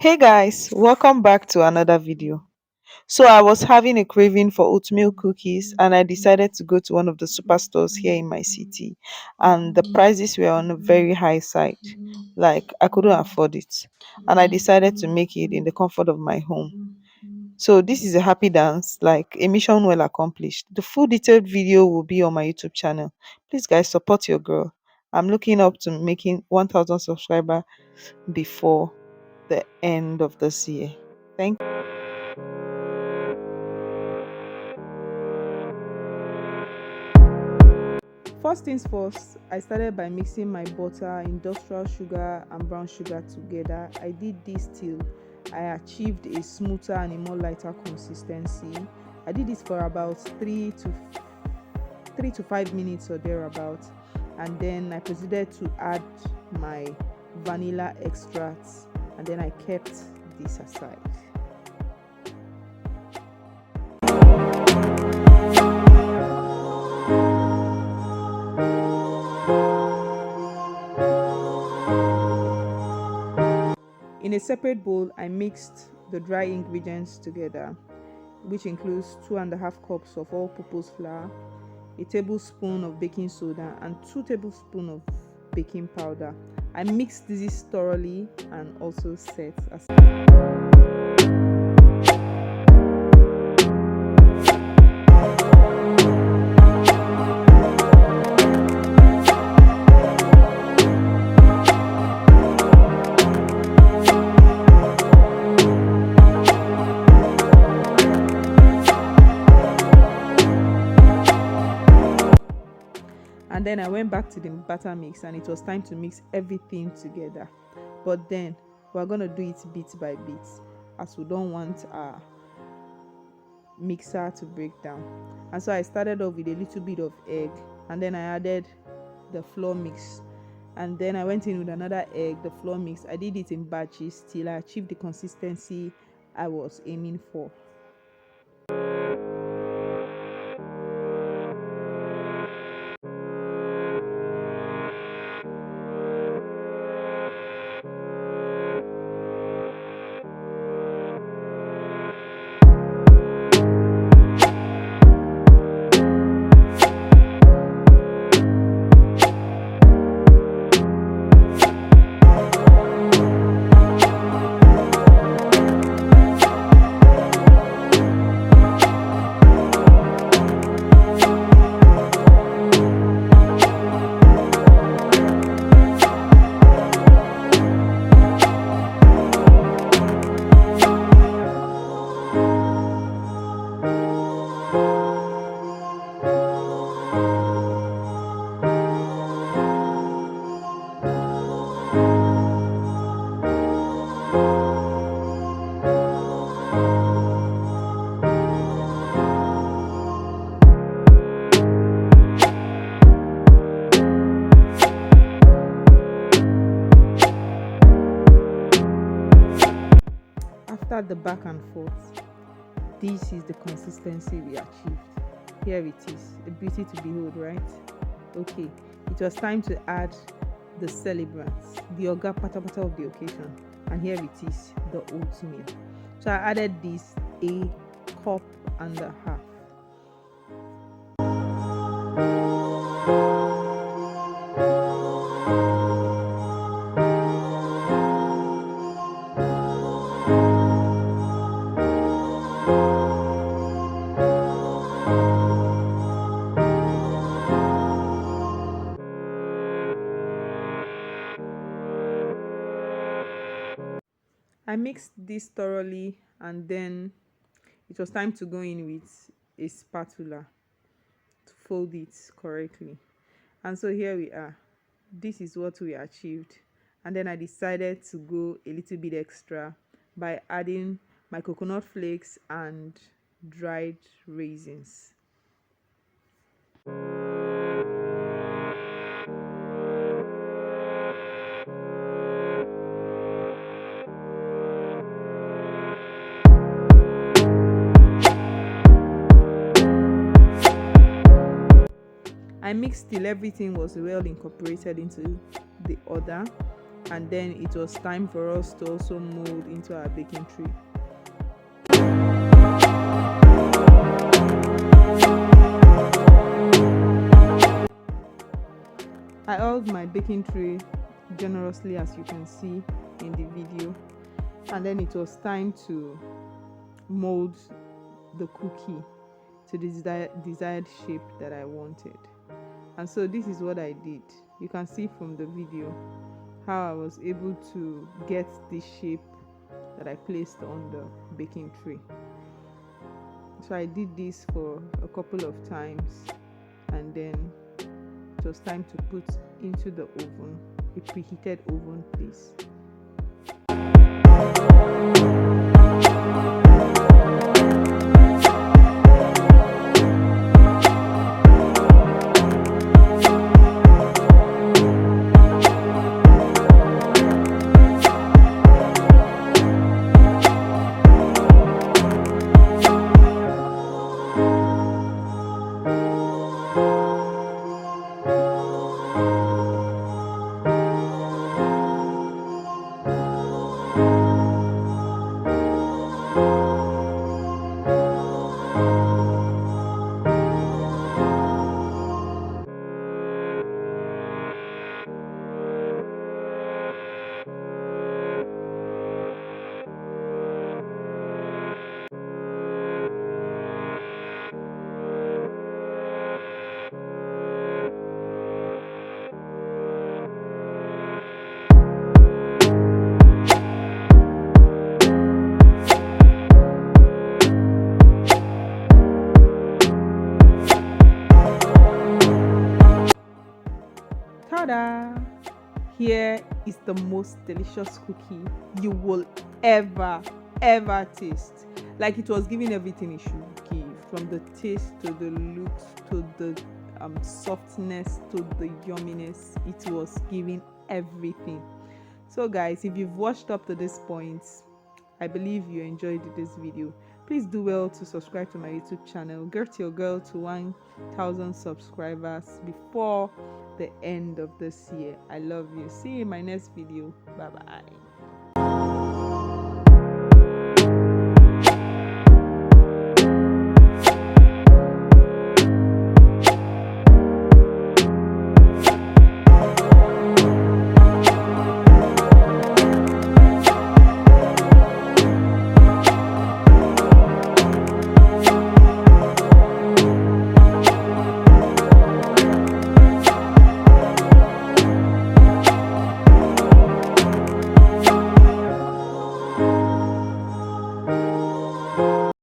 Hey guys, welcome back to another video. So I was having a craving for oatmeal cookies and I decided to go to one of the superstores here in my city, and the prices were on a very high side. Like I couldn't afford it, and I decided to make it in the comfort of my home. So this is a happy dance, like a mission well accomplished. The full detailed video will be on my YouTube channel. Please guys, support your girl. I'm looking up to making 1000 subscriber before the end of this year. Thank First things first, I started by mixing my butter, industrial sugar, and brown sugar together. I did this till I achieved a smoother and a more lighter consistency. I did this for about 3 to 5 minutes or thereabout, and then I proceeded to add my vanilla extracts, and then I kept this aside. In a separate bowl, I mixed the dry ingredients together, which includes 2.5 cups of all-purpose flour, a tablespoon of baking soda, and 2 tablespoons of baking powder. I mixed this thoroughly and also set aside. And then I went back to the batter mix, and it was time to mix everything together. But then we're gonna do it bit by bit, as we don't want our mixer to break down. And so I started off with a little bit of egg, and then I added the flour mix, and then I went in with another egg, the flour mix. I did it in batches till I achieved the consistency I was aiming for. After the back and forth, this is the consistency we achieved. Here it is, a beauty to behold, right? Okay, it was time to add the celebrants, the oga patapata of the occasion, and here it is, the oatmeal. So I added this, a cup and a half. I mixed this thoroughly, and then it was time to go in with a spatula to fold it correctly. And so here we are. This is what we achieved. And then I decided to go a little bit extra by adding my coconut flakes and dried raisins. I mixed till everything was well incorporated into the other, and then it was time for us to also mold into our baking tray. I oiled my baking tray generously, as you can see in the video, and then it was time to mold the cookie to the desired shape that I wanted. And so this is what I did. You can see from the video how I was able to get the shape that I placed on the baking tray. So I did this for a couple of times, and then it was time to put into the oven, a preheated oven, please. Ta-da! Here is the most delicious cookie you will ever taste. Like, it was giving everything it should give, from the taste to the looks to the softness to the yumminess. It was giving everything. So guys, if you've watched up to this point, I believe you enjoyed this video. Please do well to subscribe to my YouTube channel. Get your girl to 1,000 subscribers before the end of this year. I love you. See you in my next video. Bye bye.